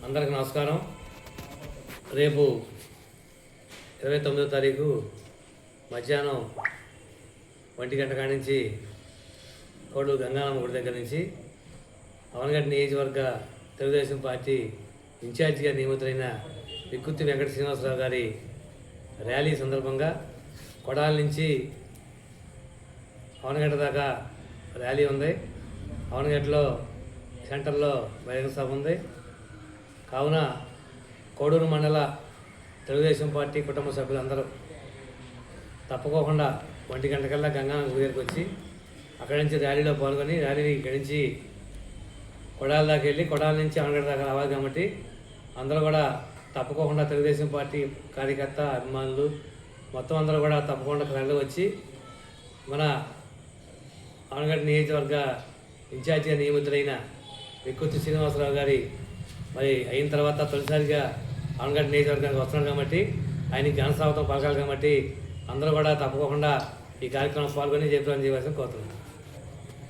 అందరికి నమస్కారం. రేపు 29వ తారీఖు మధ్యాహ్నం 1 గంట కాడి నుంచి కోడూరు గంగానమ్మ గుడి దగ్గర నుంచి అవనగడ్డ నియోజకవర్గ తెలుగుదేశం పార్టీ ఇన్ఛార్జిగా నియమితులైన విక్కుత్తి వెంకట శ్రీనివాసరావు గారి ర్యాలీ సందర్భంగా కొడాల నుంచి అవనగడ్డ దాకా ర్యాలీ ఉంది. అవనగడ్డలో సెంటర్లో బహిరంగ సభ ఉంది. కావున కోడూరు మండల తెలుగుదేశం పార్టీ కుటుంబ సభ్యులందరూ తప్పకోకుండా 1 గంటకల్లా గంగానమ్మ గుడి దగ్గరికి వచ్చి అక్కడి నుంచి ర్యాలీలో పాల్గొని ర్యాలీని ఇక్కడి నుంచి కొడాల దాకా వెళ్ళి కొడాల నుంచి అవనగడ్డ దాకా రావాలి. కాబట్టి అందరూ కూడా తప్పకోకుండా తెలుగుదేశం పార్టీ కార్యకర్త అభిమానులు మొత్తం అందరూ కూడా తప్పకుండా ర్యాలీలో వచ్చి మన అవనగడ్డ నియోజకవర్గ ఇన్ఛార్జిగా నియమితులైన విక్కుత్తి శ్రీనివాసరావు గారి మరి అయిన తర్వాత తొలిసారిగా అవనగడ్డ నియోజకవర్గానికి వస్తున్నాడు కాబట్టి ఆయనకి ఘనస్వాగతం పలకాలి. కాబట్టి అందరూ కూడా తప్పకుండా ఈ కార్యక్రమం పాల్గొని జయప్రదం చేయవలసిన కోరుతున్నాను.